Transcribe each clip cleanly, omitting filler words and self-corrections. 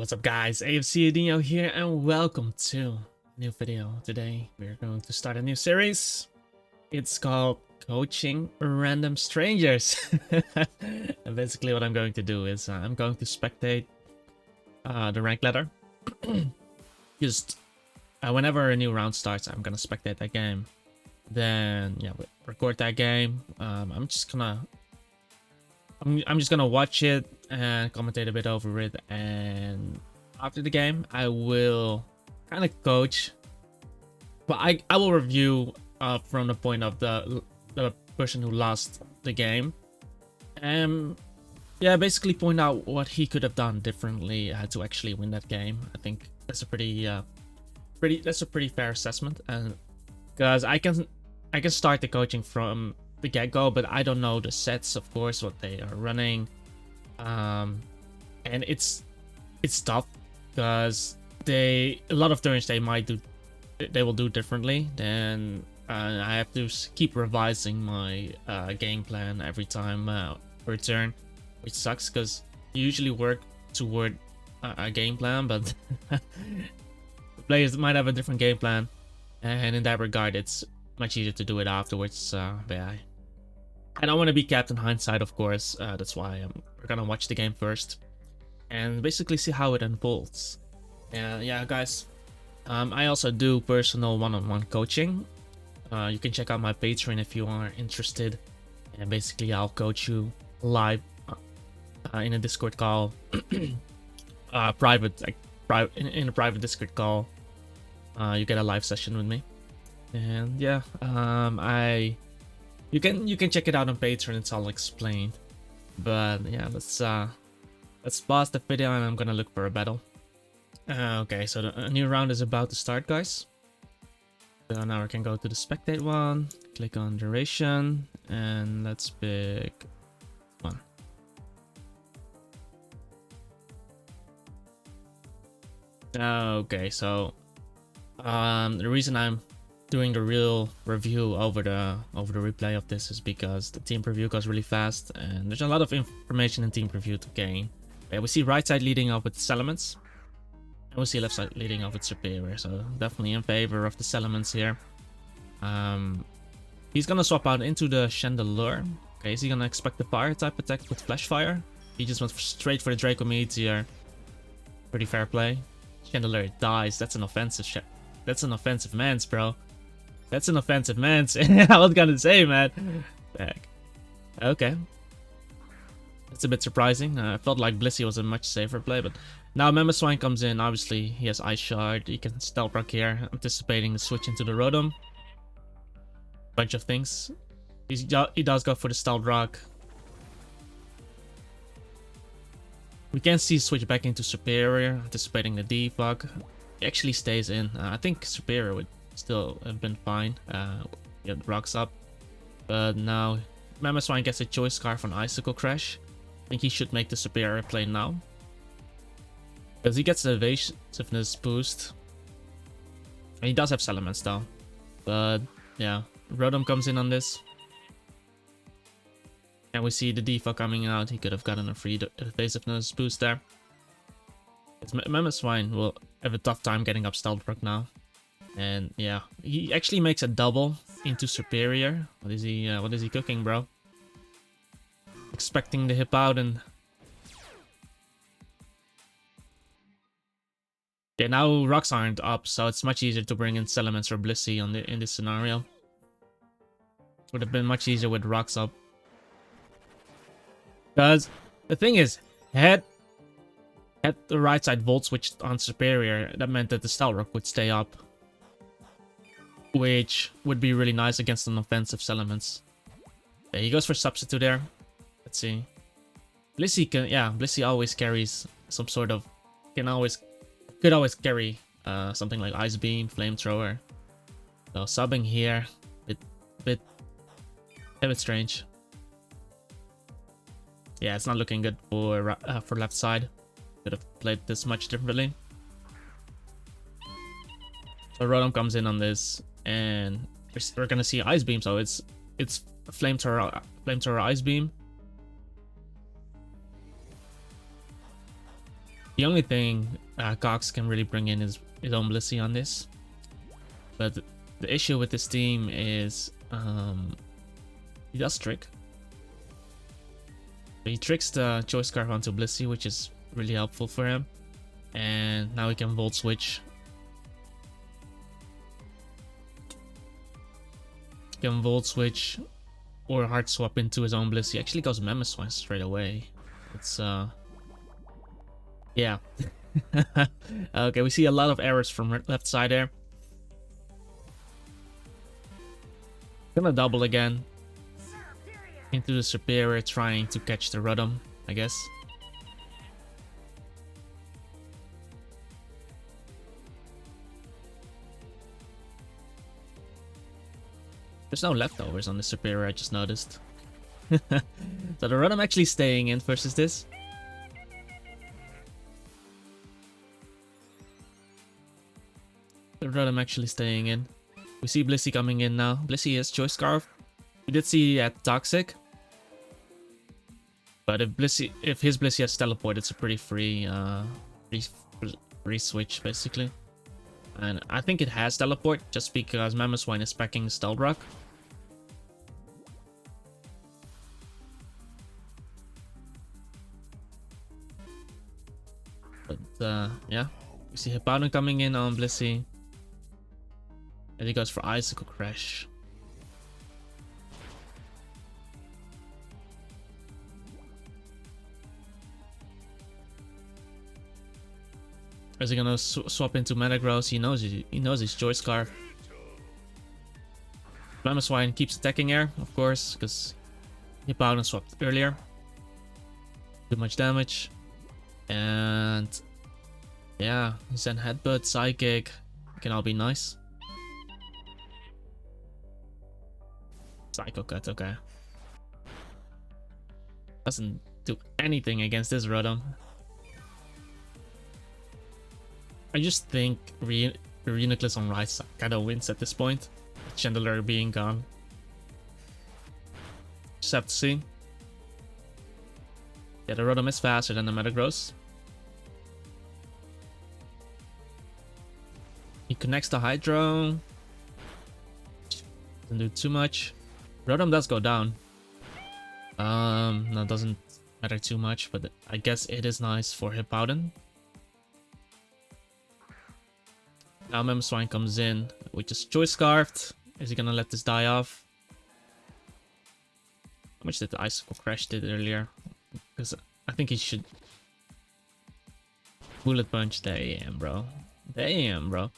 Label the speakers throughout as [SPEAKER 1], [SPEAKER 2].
[SPEAKER 1] What's up guys, AFC Adino here and welcome to a new video. Today we're going to start a new series. It's called Coaching Random Strangers. And basically what I'm going to do is I'm going to spectate the rank ladder. Just whenever a new round starts, I'm gonna spectate that game. Then yeah, record that game. I'm just gonna watch it and commentate a bit over it, and after the game I will kind of coach, but I will review from the point of the person who lost the game, and yeah, basically point out what he could have done differently to actually win that game. I think that's a pretty fair assessment, and because I can start the coaching from the get-go, but I don't know the sets, of course, what they are running, and it's tough because a lot of turns they will do differently. Then I have to keep revising my game plan every time per turn, which sucks because you usually work toward a game plan, but players might have a different game plan, and in that regard it's much easier to do it afterwards. But yeah, I don't want to be Captain Hindsight, of course. That's why we're gonna watch the game first and basically see how it unfolds. And yeah, guys, I also do personal one-on-one coaching. You can check out my Patreon if you are interested. And basically, I'll coach you live in a Discord call, in a private Discord call. You get a live session with me, and yeah, You can check it out on Patreon, it's all explained. But yeah, let's pause the video and I'm gonna look for a battle. Okay, so a new round is about to start, guys. So now we can go to the spectate one, click on duration, and let's pick one. Okay, so the reason I'm doing the real review over the replay of this is because the team preview goes really fast and there's a lot of information in team preview to gain. Yeah, we see right side leading off with Salamence, and we see left side leading off with Superior, so definitely in favor of the Salamence here. He's gonna swap out into the Chandelure. Okay, is he gonna expect the fire type attack with Flash Fire? He just went straight for the Draco Meteor. Pretty fair play. Chandelure dies. That's an offensive man's, bro. That's an offensive man's. I was gonna say, man. Back. Okay. That's a bit surprising. I felt like Blissey was a much safer play, but now Mamoswine comes in. Obviously, he has Ice Shard. He can Stealth Rock here, anticipating the switch into the Rotom. Bunch of things. He does go for the Stealth Rock. We can see switch back into Superior, anticipating the Defog. He actually stays in. I think Superior would still have been fine. Yeah, rocks up, but now Mamoswine gets a choice scarf on Icicle Crash. I think he should make the Superior play now because he gets the evasiveness boost, and he does have Salamence though. But yeah, Rotom comes in on this, and we see the Defa coming out. He could have gotten a free evasiveness boost there. Mamoswine will have a tough time getting up Stealth Rock now. And yeah, he actually makes a double into Superior. What is he cooking, bro? Expecting the hip out, and yeah, now rocks aren't up, so it's much easier to bring in Salamence or Blissey in this scenario. Would have been much easier with rocks up. Because the thing is, had the right side Volt switched on Superior, that meant that the Stealth Rock would stay up, which would be really nice against an offensive Salamence. Yeah, he goes for Substitute there. Let's see. Blissey always carries some sort of, could always carry something like Ice Beam, Flamethrower. So subbing here, a bit strange. Yeah, it's not looking good for left side. Could have played this much differently. So Rotom comes in on this, and we're gonna see Ice Beam. So it's Flamethrower Ice Beam. The only thing Cox can really bring in is his own Blissey on this. But the issue with this team is he does trick. He tricks the Choice Scarf onto Blissey, which is really helpful for him. And now he can Volt Switch. He can Volt Switch or Hard Swap into his own Blissey. He actually goes Mamoswine straight away. It's yeah. Okay, we see a lot of errors from left side there. Gonna double again. Into the Superior, trying to catch the Rotom, I guess. There's no leftovers on the Superior, I just noticed. So the Rotom actually staying in versus this. The Rotom actually staying in. We see Blissey coming in now. Blissey is Choice Scarf. We did see at Toxic. But if his Blissey has Teleport, it's a pretty free switch basically. And I think it has Teleport just because Mamoswine is packing Stealth Rock. But yeah, we see Hippowdon coming in on Blissey. And he goes for Icicle Crash. Is he gonna swap into Metagross? He knows his Choice Scarf. Mamoswine keeps attacking air, of course, because Hippowdon swapped earlier. Too much damage. And yeah, Zen Headbutt, Psychic can all be nice. Psycho Cut, okay. Doesn't do anything against this Rotom. I just think Reuniclus on right side kinda wins at this point. Chandelure being gone. Just have to see. Yeah, the Rotom is faster than the Metagross. He connects the Hydro. Doesn't do too much. Rotom does go down. No, doesn't matter too much, but I guess it is nice for Hippowdon. Now Mamoswine comes in, which is Choice Scarfed. Is he gonna let this die off? How much did the Icicle Crash did earlier? Because I think he should... Bullet Punch, damn bro. Damn bro.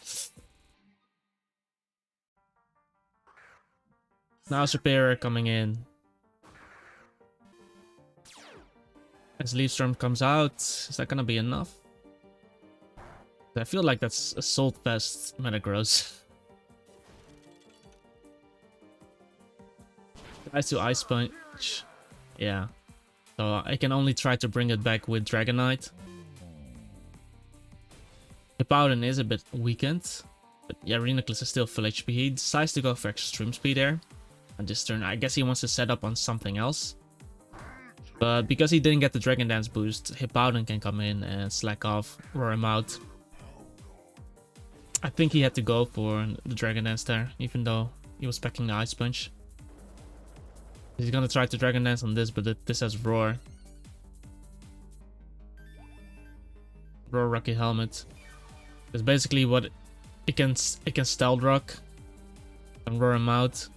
[SPEAKER 1] Now Superior coming in. As Leaf Storm comes out, is that gonna be enough? I feel like that's Assault Vest Metagross. Tries to Ice Punch. Yeah. So I can only try to bring it back with Dragonite. Hippowdon is a bit weakened. But yeah, Reuniclus is still full HP. He decides to go for Extreme Speed there. On this turn, I guess he wants to set up on something else. But because he didn't get the Dragon Dance boost, Hippowdon can come in and slack off, roar him out. I think he had to go for the Dragon Dance there, even though he was packing the Ice Punch. He's gonna try to Dragon Dance on this, but this has Roar. Roar Rocky Helmet. Because basically what it can Stealth Rock and roar him out.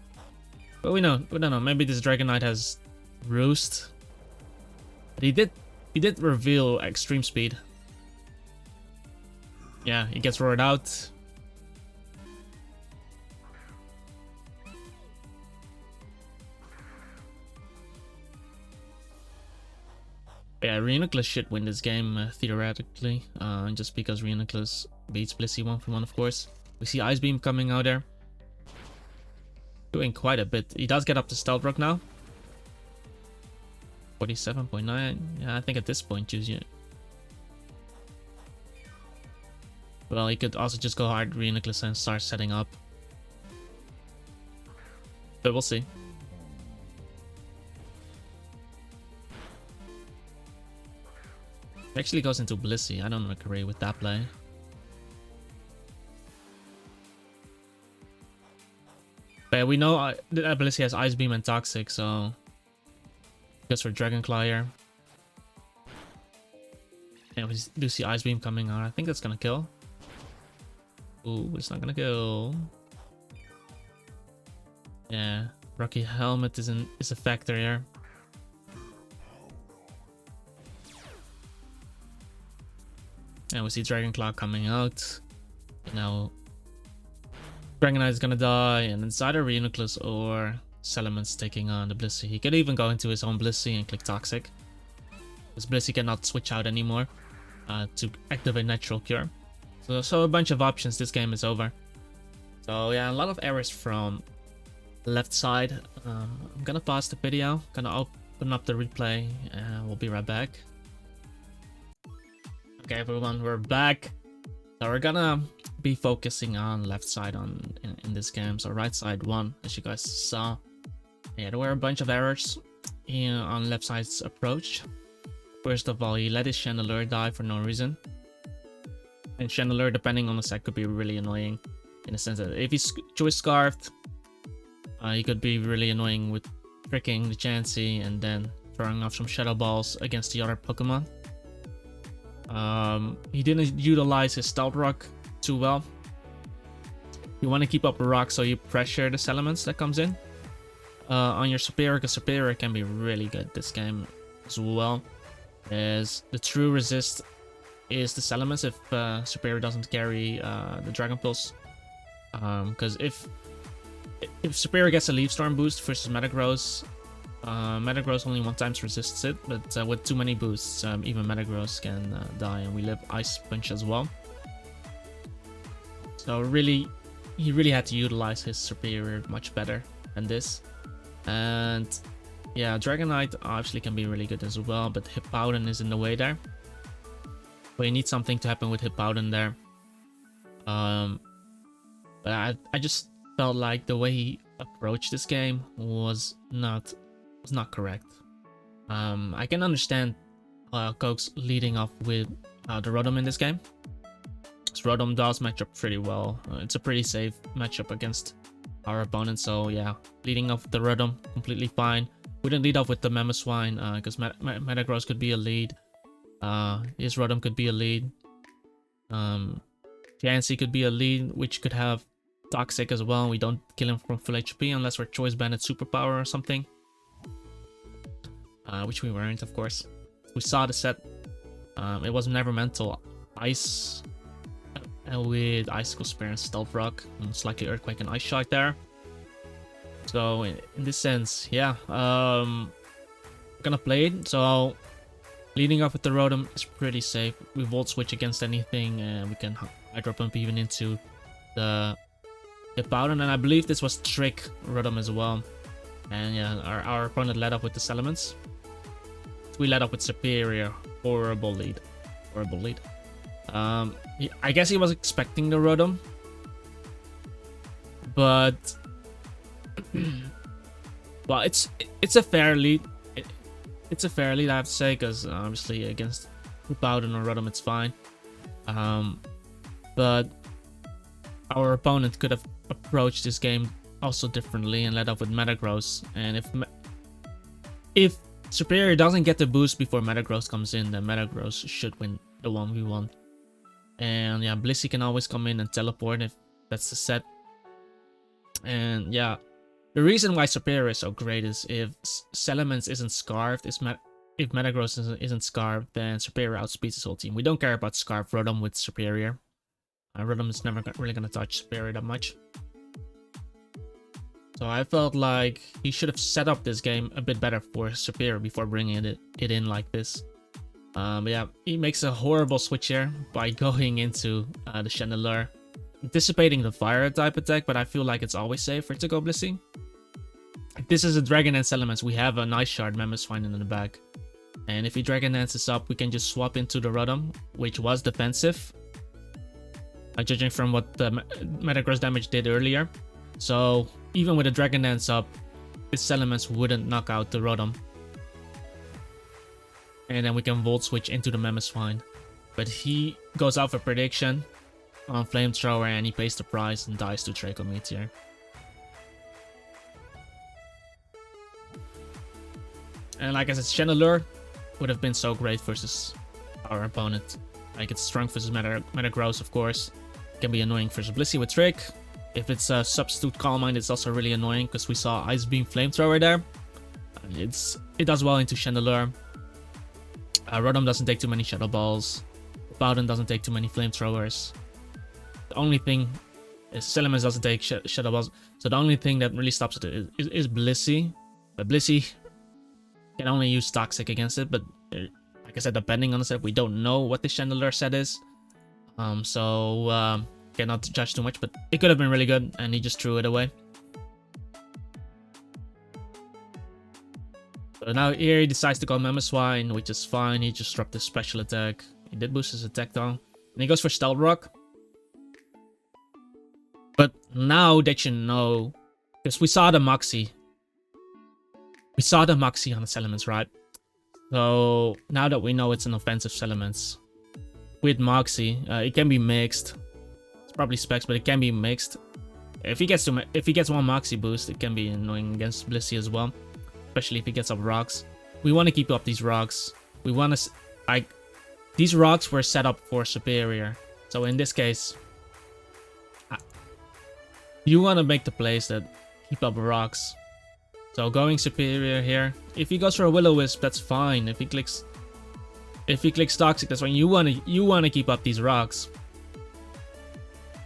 [SPEAKER 1] But we don't know. Maybe this Dragonite has Roost. But he did reveal Extreme Speed. Yeah, he gets roared out. Yeah, Reuniclus should win this game, theoretically. Just because Reuniclus beats Blissey 1-for-1, of course. We see Ice Beam coming out there. Doing quite a bit. He does get up to Stealth Rock now. 47.9. Yeah, I think at this point, choose you. Well, he could also just go hard Reuniclus and start setting up. But we'll see. Actually goes into Blissey. I don't agree with that play. But we know that Blissey has Ice Beam and Toxic, so goes for Dragonclaw here. And we do see Ice Beam coming on. I think that's gonna kill. Ooh, it's not gonna kill. Yeah, Rocky Helmet is a factor here. And we see Dragonclaw coming out. Now Dragonite is gonna die, and it's either Reuniclus or Salamence taking on the Blissey. He could even go into his own Blissey and click Toxic, because Blissey cannot switch out anymore to activate Natural Cure. So a bunch of options. This game is over. So yeah, a lot of errors from left side. I'm gonna pause the video, gonna open up the replay, and we'll be right back. Okay, everyone, we're back. So we're gonna be focusing on left side in this game. So right side won, as you guys saw. Yeah, there were a bunch of errors on left side's approach. First of all, he let his Chandelure die for no reason. And Chandelure, depending on the set, could be really annoying. In the sense that if he's Choice Scarfed, he could be really annoying with tricking the Chansey and then throwing off some Shadow Balls against the other Pokemon. He didn't utilize his Stealth Rock too well. You want to keep up a rock, so you pressure the Salamence that comes in on your Superior, because Superior can be really good this game as well. As the true resist is the Salamence if Superior doesn't carry the Dragon Pulse. Because if Superior gets a Leaf Storm boost versus Metagross, Metagross only one times resists it, but with too many boosts, even Metagross can die, and we live Ice Punch as well. So really, he really had to utilize his Superior much better than this. And yeah, Dragonite obviously can be really good as well, but Hippowdon is in the way there. But you need something to happen with Hippowdon there. But I just felt like the way he approached this game was not correct. I can understand Coke's leading off with the Rotom in this game. This Rotom does match up pretty well. It's a pretty safe matchup against our opponent. So yeah, leading off with the Rotom, completely fine. We didn't lead off with the Mamoswine because Metagross could be a lead. His Rotom could be a lead. Chansey could be a lead, which could have Toxic as well. We don't kill him from full HP unless we're Choice Banded Superpower or something. Which we weren't, of course. We saw the set. It was never mental Ice with Icicle Spear and Stealth Rock, and slightly Earthquake and Ice Shock there. So in this sense, yeah, we're gonna play it. So leading off with the Rotom is pretty safe. We Volt Switch against anything, and we can Hydro Pump even into the Hippowdon, and I believe this was Trick Rotom as well. And yeah, our opponent led up with the Salamence. We led up with Superior. Horrible lead. Horrible lead. I guess he was expecting the Rotom, but well, it's a fair lead. It's a fair lead, I have to say, because obviously against Hippowdon or Rotom it's fine. But our opponent could have approached this game also differently and led up with Metagross. And if Superior doesn't get the boost before Metagross comes in, then Metagross should win the 1v1. And yeah, Blissey can always come in and teleport if that's the set. And yeah, the reason why Superior is so great is if Salamence isn't scarfed, if Metagross isn't scarfed, then Superior outspeeds his whole team. We don't care about Scarf Rotom with Superior. Rotom is never really going to touch Superior that much. So I felt like he should have set up this game a bit better for Superior before bringing it in like this. But yeah, he makes a horrible switch here by going into the Chandelure, anticipating the Fire type attack, but I feel like it's always safer to go Blissey. If this is a Dragon Dance Elements, we have a nice Shard Mamoswine in the back. And if he Dragon Dances up, we can just swap into the Rotom, which was defensive, judging from what the Metagross damage did earlier. So even with a Dragon Dance up, this Salamence wouldn't knock out the Rotom. and then we can Volt Switch into the Mamoswine. But he goes out for prediction on Flamethrower, and he pays the price and dies to Draco Meteor. And like I said, Chandelure would have been so great versus our opponent. Like, it's strength versus Metagross, of course. It can be annoying versus Blissey with Trick. If it's a substitute Calm Mind, it's also really annoying because we saw Ice Beam Flamethrower there. It does well into Chandelure. Rotom doesn't take too many Shadow Balls. Bowden doesn't take too many Flamethrowers. The only thing is Salamence doesn't take Shadow Balls. So the only thing that really stops it is Blissey. But Blissey can only use Toxic against it. But like I said, depending on the set, we don't know what the Chandelure set is. So cannot judge too much. But it could have been really good, and he just threw it away. So now here he decides to go Mamoswine, which is fine. He just dropped his special attack. He did boost his attack though. And he goes for Stealth Rock. But now that you know, because we saw the Moxie. We saw the Moxie on the Salamence, right? So now that we know it's an offensive Salamence. With Moxie, it can be mixed. It's probably specs, but it can be mixed. If he gets one Moxie boost, it can be annoying against Blissey as well. Especially if he gets up rocks. We want to keep up these rocks. We want to, like, these rocks were set up for Superior. So in this case, you want to make the plays that keep up rocks. So going Superior here. If he goes for a Will-O-Wisp, that's fine. If he clicks Toxic, that's fine. You want to keep up these rocks.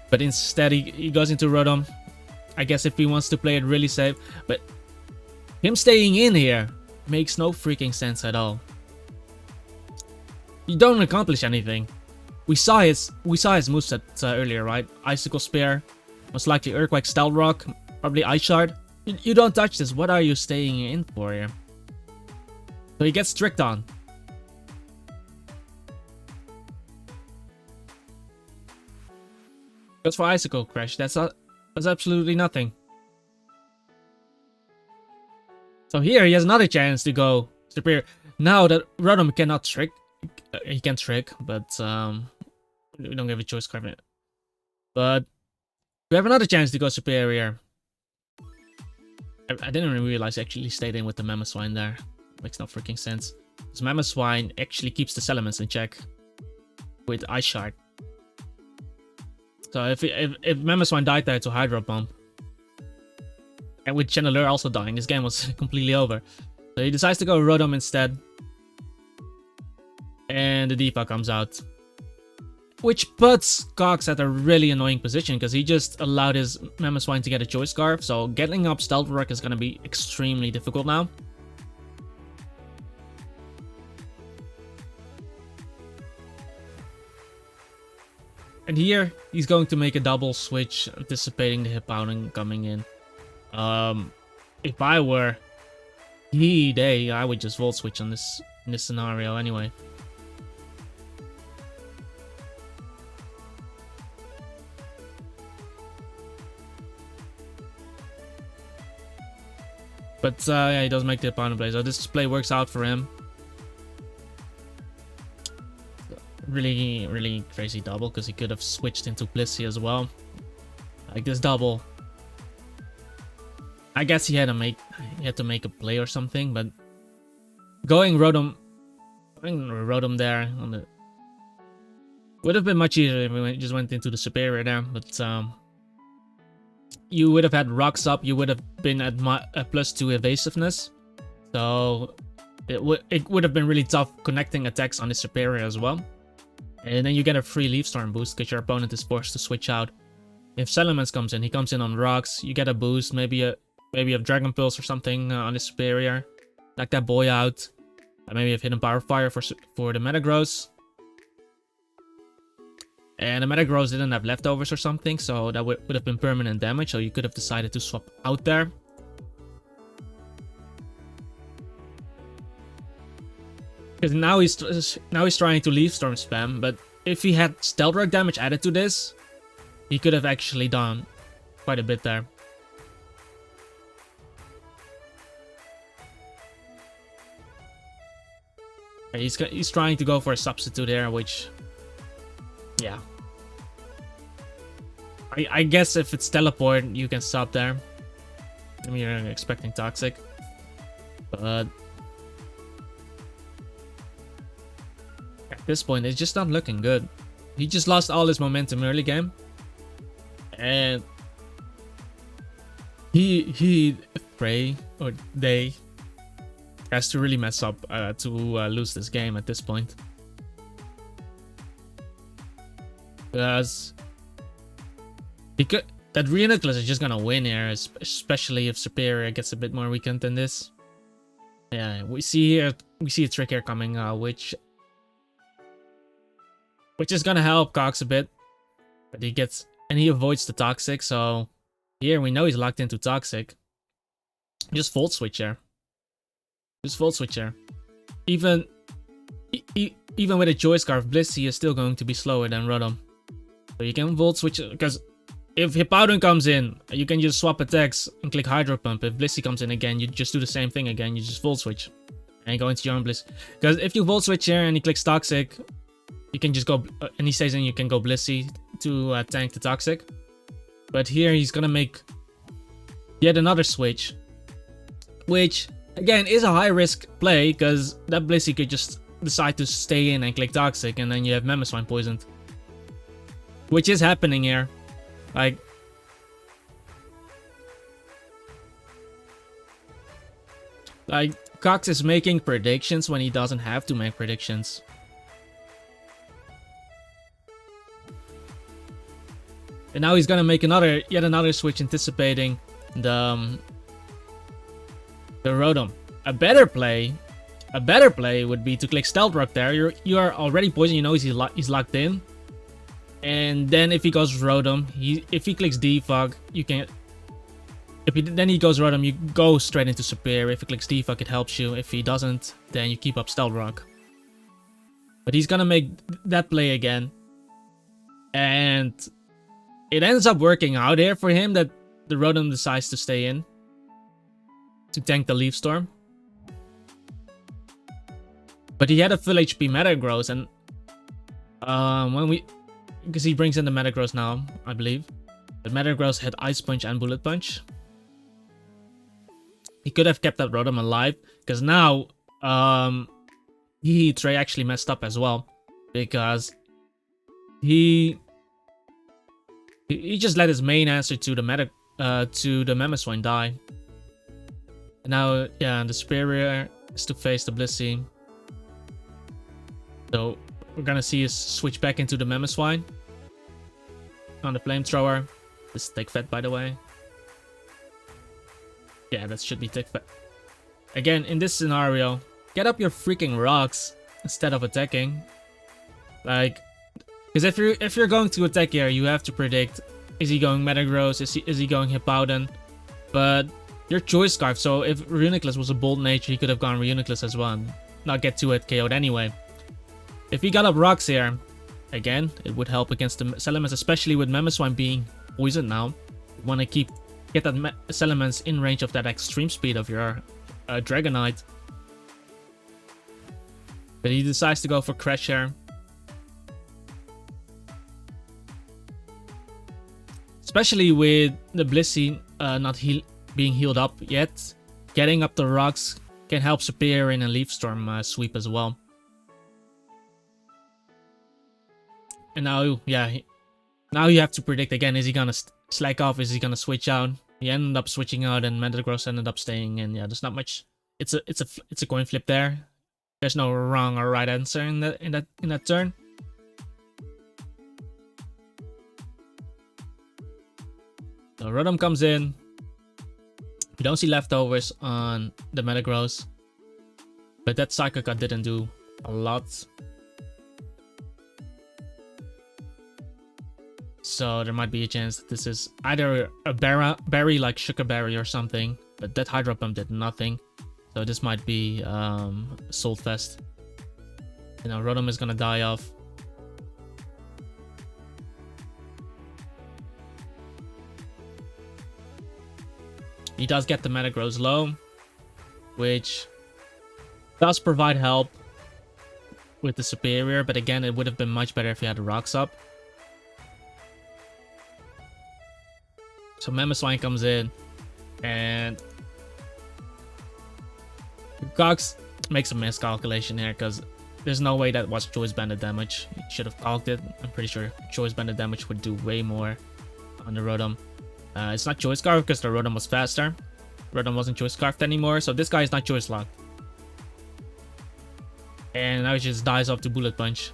[SPEAKER 1] But instead he goes into Rotom. I guess if he wants to play it really safe, but him staying in here makes no freaking sense at all. You don't accomplish anything. We saw his moveset earlier, right? Icicle Spear, most likely Earthquake, Stealth Rock, probably Ice Shard. You don't touch this. What are you staying in for here? So he gets Tricked on. Goes for Icicle Crash. That's absolutely nothing. So here he has another chance to go Superior. Now that Rotom cannot Trick, he can Trick, but we don't give a choice card. But we have another chance to go Superior. I didn't even realize he actually stayed in with the Mamoswine there. Makes no freaking sense. Because Mamoswine actually keeps the Salamence in check with Ice Shard. So if Mamoswine died there to Hydro Pump, and with Chandelure also dying, this game was completely over. So he decides to go Rotom instead. And the Diva comes out. Which puts Cox at a really annoying position, because he just allowed his Mamoswine to get a Choice Scarf. So getting up Stealth Rock is going to be extremely difficult now. And here, he's going to make a double switch, anticipating the Hippowdon coming in. If I were they, I would just Volt Switch on in this scenario anyway. But yeah, he does make the Hippowdon play, so this play works out for him. Really, really crazy double, because he could have switched into Blissey as well. Like this double. I guess he had to make a play or something, but going Rotom there on the would have been much easier if we just went into the Superior there. But you would have had rocks up. You would have been at +2 evasiveness, so it would have been really tough connecting attacks on the Superior as well. And then you get a free Leaf Storm boost because your opponent is forced to switch out. If Salamence comes in, he comes in on rocks. You get a boost, maybe a Dragon Pulse or something on the Superior. Knock that boy out. Maybe a Hidden Power Fire for the Metagross. And the Metagross didn't have leftovers or something, so that would have been permanent damage. So you could have decided to swap out there. Because now he's trying to Leaf Storm spam, but if he had Stealth Rock damage added to this, he could have actually done quite a bit there. He's trying to go for a substitute here, which, yeah. I guess if it's teleport, you can stop there. I mean, you're expecting toxic, but at this point, it's just not looking good. He just lost all his momentum early game, and they has to really mess up to lose this game at this point, because that Reuniclus is just gonna win here, especially if Superior gets a bit more weakened than this. Yeah, we see a trick here coming, which is gonna help Cox a bit, but he avoids the toxic. So here we know he's locked into toxic. Just Volt Switch here. Just Volt Switch here. Even with a Joy Scarf, Blissey is still going to be slower than Rotom. So you can Volt Switch, because if Hippowdon comes in, you can just swap attacks and click Hydro Pump. If Blissey comes in again, you just do the same thing again. You just Volt Switch and go into your own Bliss. Because if you Volt Switch here and he clicks Toxic, you can just go, and he stays in, you can go Blissey to tank the Toxic. But here he's gonna make yet another switch, which again is a high risk play, because that Blissey could just decide to stay in and click Toxic, and then you have Mamoswine poisoned, which is happening here. Like, Cox is making predictions when he doesn't have to make predictions. And now he's gonna make yet another switch, anticipating the Rotom. A better play would be to click Stealth Rock there. You are already poisoned. You know he's locked in. And then if he goes Rotom, if he clicks Defog, you can. Then he goes Rotom, you go straight into Superior. If he clicks Defog, it helps you. If he doesn't, then you keep up Stealth Rock. But he's gonna make that play again, and it ends up working out here for him that the Rotom decides to stay in to tank the Leaf Storm. But he had a full HP Metagross, and because he brings in the Metagross now, I believe. But Metagross had Ice Punch and Bullet Punch. He could have kept that Rotom alive, because now Trey actually messed up as well, because he just let his main answer to the Mamoswine die. And now, yeah, the Superior is to face the Blissey. So we're gonna see us switch back into the Mamoswine on the Flamethrower. This is Take Fat, by the way. Yeah, that should be Take Fat. Again, in this scenario, get up your freaking rocks instead of attacking. Like, because if you're going to attack here, you have to predict: is he going Metagross? Is he going Hippowdon? But your Choice Scarf. So if Reuniclus was a bold nature, he could have gone Reuniclus as well, and not get 2-hit KO'd anyway. If he got up rocks here, again, it would help against the Salamence, especially with Mamoswine being poisoned now. You want to get that Salamence in range of that extreme speed of your Dragonite. But he decides to go for Crash here. Especially with the Blissey not being healed up yet. Getting up the rocks can help Superior in a Leaf Storm sweep as well. And now, yeah, now you have to predict again. Is he gonna slack off? Is he gonna switch out? He ended up switching out, and Metagross ended up staying. And yeah, there's not much. It's a coin flip there. There's no wrong or right answer in that turn. So Rotom comes in. We don't see leftovers on the Metagross, but that Psycho Cut didn't do a lot. So there might be a chance that this is either a berry like Sugar Berry or something, but that Hydro Pump did nothing. So this might be Salt Fest. You know, Rotom is gonna die off. He does get the Metagross low, which does provide help. with the superior, but again, it would have been much better if he had the rocks up. So Mamoswine comes in, and Cox makes a miscalculation here because there's no way that was choice banded damage. He should have calked it. I'm pretty sure choice banded damage would do way more on the Rotom. It's not choice scarf because the Rotom was faster. Rotom wasn't choice scarfed anymore, so this guy is not choice locked. And now he just dies off to Bullet Punch.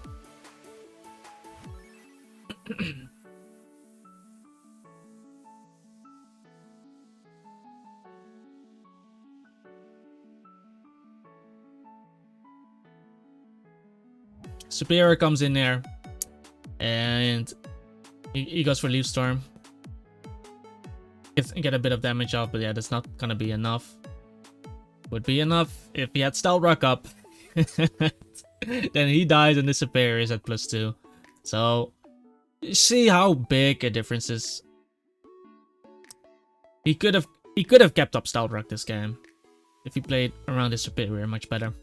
[SPEAKER 1] Superior comes in there, and he goes for Leaf Storm. Get a bit of damage off, but yeah, that's not gonna be enough. Would be enough if he had Stealth Rock up. Then he dies and the Superior is at +2. So, see how big a difference is. He could have kept up Stealth Rock this game if he played around his Superior much better.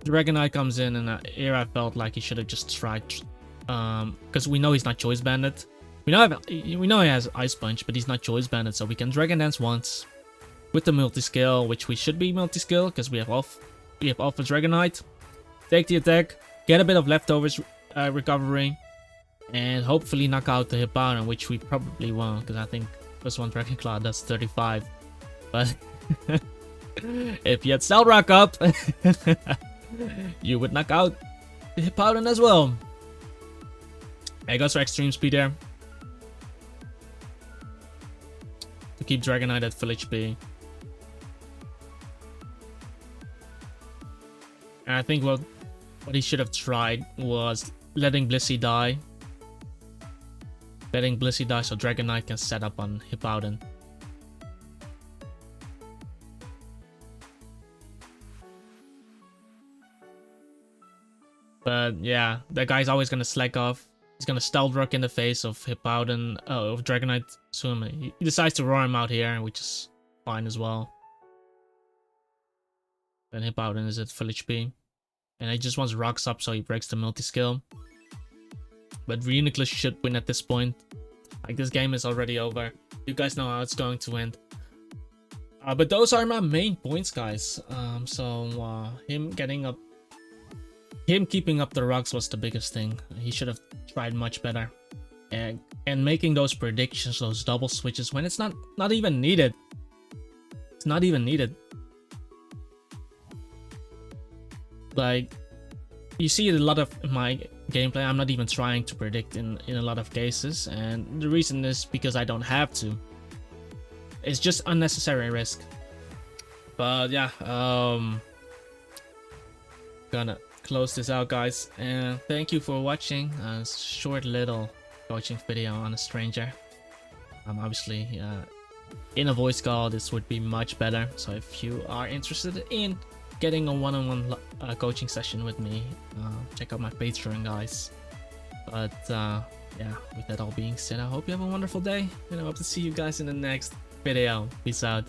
[SPEAKER 1] Dragonite comes in, and here I felt like he should have just tried, because we know he's not choice banded. We know he has Ice Punch, but he's not choice banded, so we can Dragon Dance once with the multi-skill, which we should be multi-skill because we have off with Dragonite. Take the attack, get a bit of leftovers recovery, and hopefully knock out the Hippowdon, which we probably won't because I think +1 Dragon Claw does 35. But if you had Stealth Rock up, you would knock out the Hippowdon as well. He goes for Extreme Speed there to keep Dragonite at full HP. And I think what he should have tried was letting Blissey die. Letting Blissey die so Dragonite can set up on Hippowdon. But yeah, that guy's always gonna slack off. He's gonna Stealth Rock in the face of Hippowdon, of Dragonite. So he decides to roar him out here, which is fine as well. Then Hippowdon is at full HP. And he just wants rocks up so he breaks the multi-skill. But Reuniclus should win at this point. Like, this game is already over. You guys know how it's going to end. But those are my main points, guys. Him keeping up the rocks was the biggest thing. He should have tried much better. And making those predictions, those double switches, when it's not even needed. It's not even needed. Like, you see a lot of my gameplay, I'm not even trying to predict in a lot of cases. And the reason is because I don't have to. It's just unnecessary risk. But yeah, gonna close this out, guys, and thank you for watching a short little coaching video on a stranger. Obviously, in a voice call this would be much better, so if you are interested in getting a one-on-one coaching session with me, check out my Patreon, guys. But yeah, with that all being said, I hope you have a wonderful day, and I hope to see you guys in the next video. Peace out.